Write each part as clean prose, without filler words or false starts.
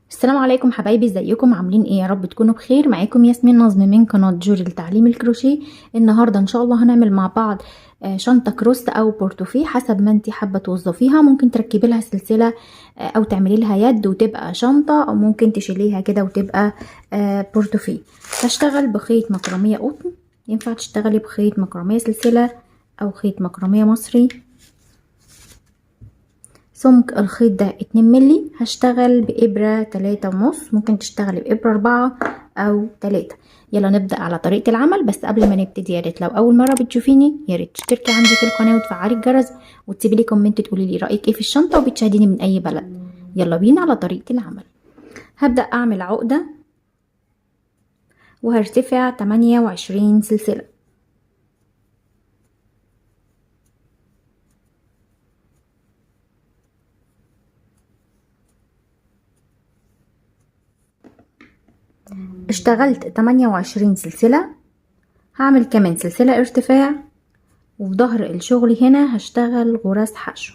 السلام عليكم حبايبي، ازيكم عاملين ايه؟ يا رب تكونوا بخير. معاكم ياسمين نظم من قناه جوري لتعليم الكروشيه. النهارده ان شاء الله هنعمل مع بعض شنطه كروست او بورتوفيه حسب ما انت حابه توظفيها. ممكن تركبي لها سلسله او تعملي لها يد وتبقى شنطه، او ممكن تشيليها كده وتبقى بورتوفيه. هشتغل بخيط مكرميه قطن، ينفع تشتغلي بخيط مكرميه سلسله او خيط مكرميه مصري. سمك الخيط ده 2 ملي. هشتغل بإبرة 3.5، ممكن تشتغلي بإبرة 4 أو 3. يلا نبدأ على طريقة العمل. بس قبل ما نبتدي، يا ريت لو أول مرة بتشوفيني يا ريت تشتركي عندي في القناة وتفعلي الجرس وتسيبي لي كومنت تقولي لي رأيك ايه في الشنطة وبتشاهديني من أي بلد. يلا بينا على طريقة العمل. هبدأ أعمل عقدة وهرتفع 28 سلسلة. اشتغلت 28 سلسلة، هعمل كمان سلسلة ارتفاع، وفي ظهر الشغل هنا هشتغل غراز حشو.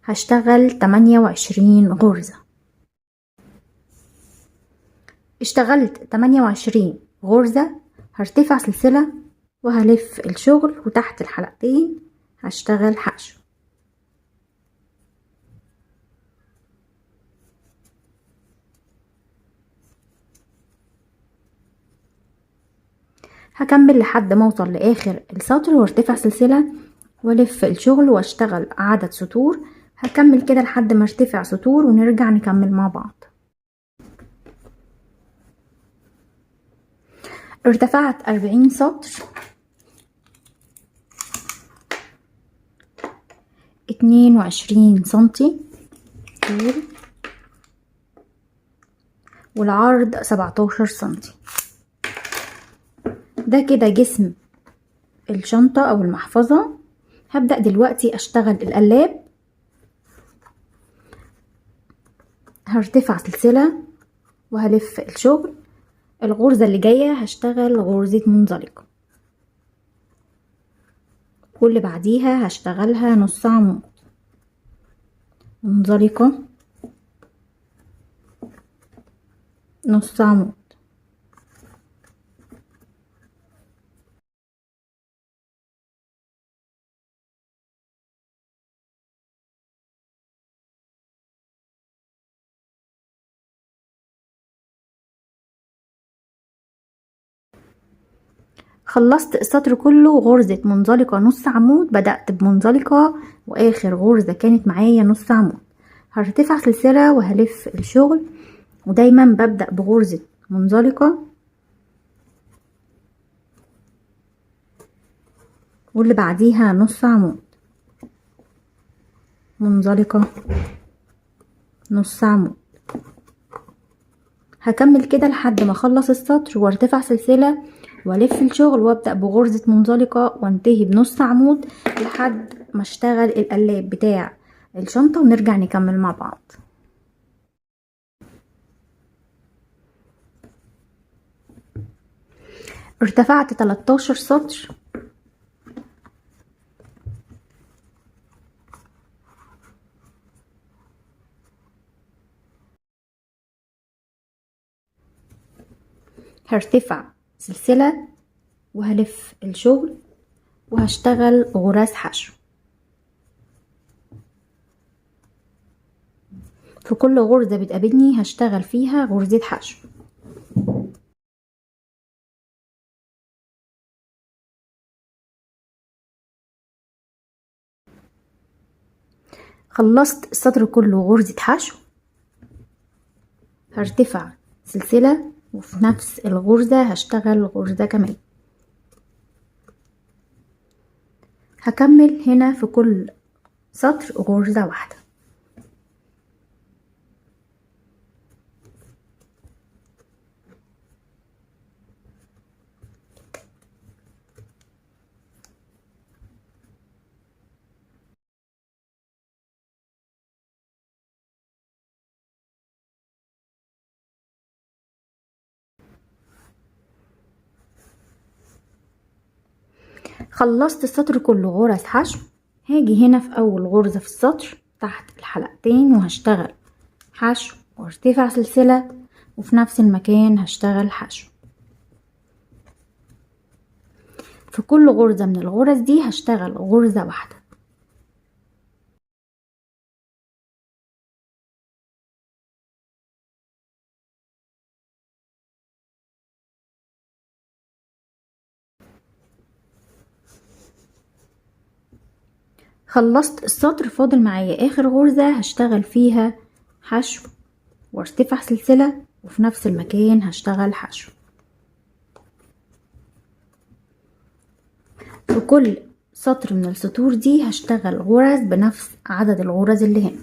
هشتغل 28 غرزة. اشتغلت 28 غرزة، هرتفع سلسلة وهلف الشغل، وتحت الحلقتين هشتغل حشو. هكمل لحد ما اوصل لاخر السطر وارتفع سلسلة والف الشغل واشتغل عدد سطور. هكمل كده لحد ما ارتفع سطور ونرجع نكمل مع بعض. ارتفعت 40 سطر، 22 سنتي طول، والعرض 17 سنتي. ده كده جسم الشنطة او المحفظة. هبدأ دلوقتي اشتغل القلاب. هرتفع سلسلة وهلف الشغل. الغرزة اللي جاية هشتغل غرزة منزلقة، واللي بعديها هشتغلها نص عمود منزلقة، نص عمود. خلصت السطر كله غرزة منزلقة نص عمود. بدأت بمنزلقة واخر غرزة كانت معايا نص عمود. هرتفع سلسلة وهلف الشغل، ودايما ببدأ بغرزة منزلقة واللي بعديها نص عمود، منزلقة، نص عمود. هكمل كده لحد ما اخلص السطر وارتفع سلسلة والف الشغل وابدأ بغرزة منزلقة وانتهي بنص عمود لحد ما اشتغل القلاب بتاع الشنطة ونرجع نكمل مع بعض. ارتفعت 13 سطر، هرتفع سلسلة وهلف الشغل وهشتغل غراز حشو. في كل غرزة بتقابلني هشتغل فيها غرزة حشو. خلصت السطر كله غرزة حشو. هرتفع سلسلة وفي نفس الغرزة هشتغل غرزة كمان. هكمل هنا في كل سطر غرزة واحدة. خلصت السطر كله غرز حشو، هاجي هنا في اول غرزة في السطر تحت الحلقتين وهشتغل حشو وارتفع سلسلة، وفي نفس المكان هشتغل حشو. في كل غرزة من الغرز دي هشتغل غرزة واحدة. خلصت السطر، فاضل معايا اخر غرزة هشتغل فيها حشو وارتفع سلسلة، وفي نفس المكان هشتغل حشو. في كل سطر من السطور دي هشتغل غرز بنفس عدد الغرز اللي هنا.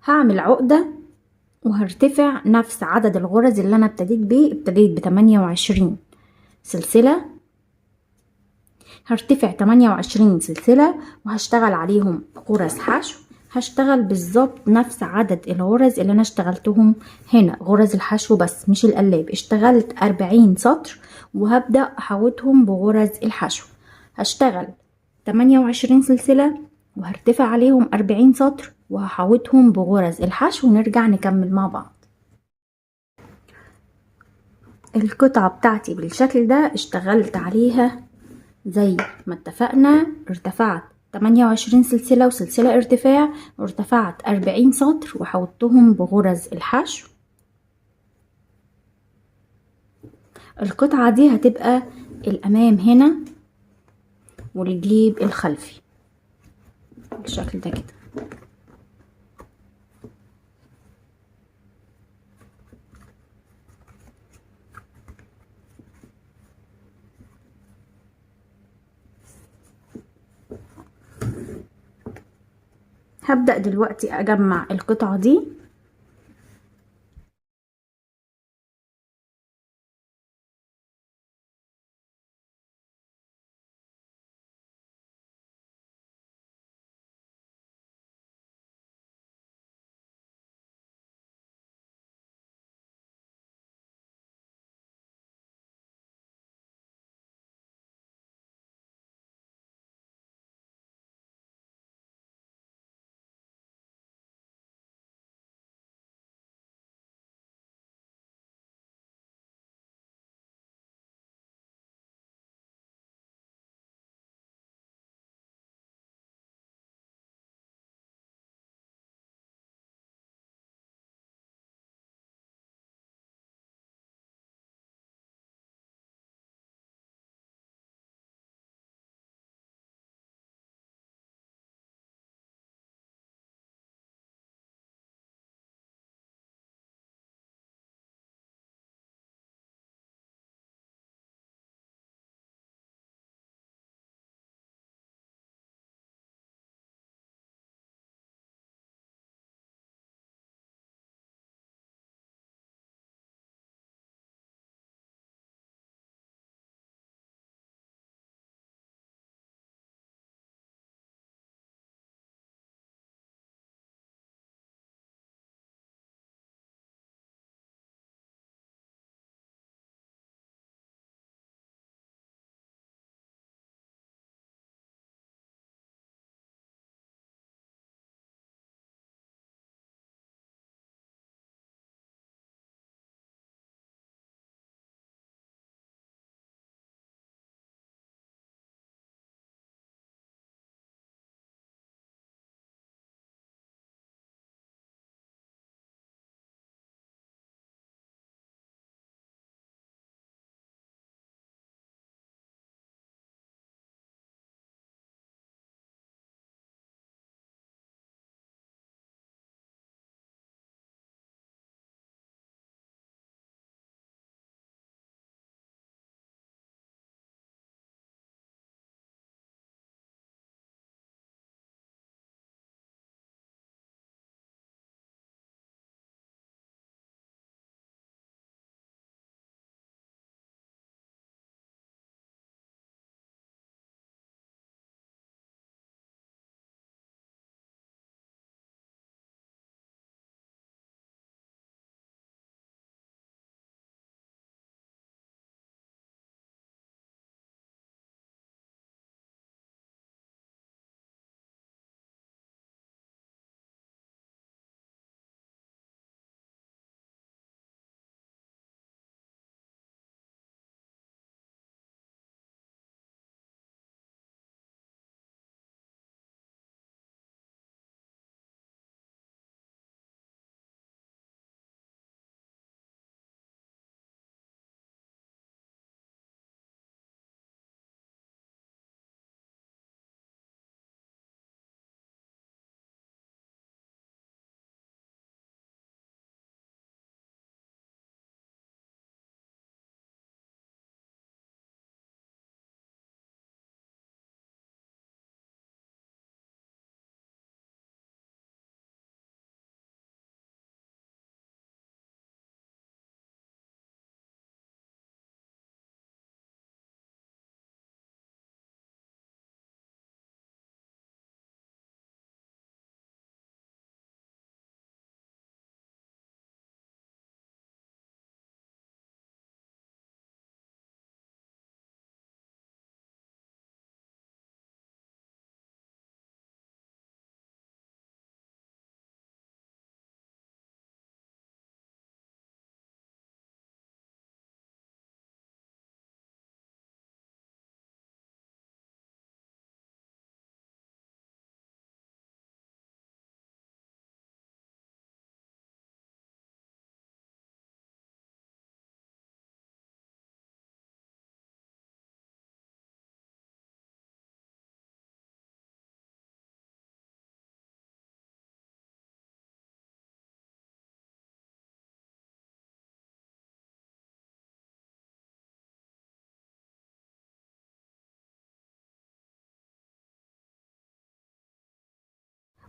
هعمل عقدة وهرتفع نفس عدد الغرز اللي انا ابتديت بيه، ابتديت ب28 سلسلة، هرتفع 28 سلسلة وهشتغل عليهم غرز حشو. هشتغل بالظبط نفس عدد الغرز اللي انا اشتغلتهم هنا، غرز الحشو بس مش القلاب. اشتغلت 40 سطر وهبدأ احوطهم بغرز الحشو. هشتغل 28 سلسلة وهرتفع عليهم 40 سطر وهحوطهم بغرز الحشو، ونرجع نكمل مع بعض. القطعة بتاعتي بالشكل ده اشتغلت عليها زي ما اتفقنا، ارتفعت 28 سلسلة وسلسلة ارتفاع، وارتفعت 40 سطر وحوطتهم بغرز الحشو. القطعة دي هتبقى الأمام هنا والجيب الخلفي بالشكل ده كده. هبدأ دلوقتي أجمع القطعة دي.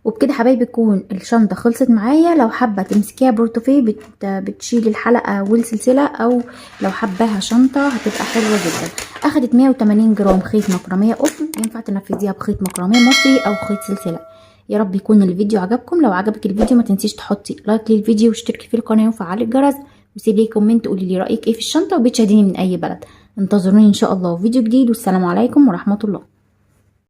وبكده حبايبي تكون الشنطة خلصت معايا. لو حابة تمسكيها بورتوفيه بتشيلي الحلقة والسلسلة، او لو حباها شنطة هتبقى حلوة جدا. اخدت 180 جرام خيط مكرمية قطن، ينفع تنفذيها بخيط مكرمية مصري او خيط سلسلة. يا رب يكون الفيديو عجبكم. لو عجبك الفيديو ما تنسيش تحطي لايك للفيديو واشتركي في القناة وفعلي الجرس، وسيبي لي كومنت قولي لي رأيك ايه في الشنطة وبتشاهديني من اي بلد. انتظروني ان شاء الله في فيديو جديد، والسلام عليكم ورحمة الله.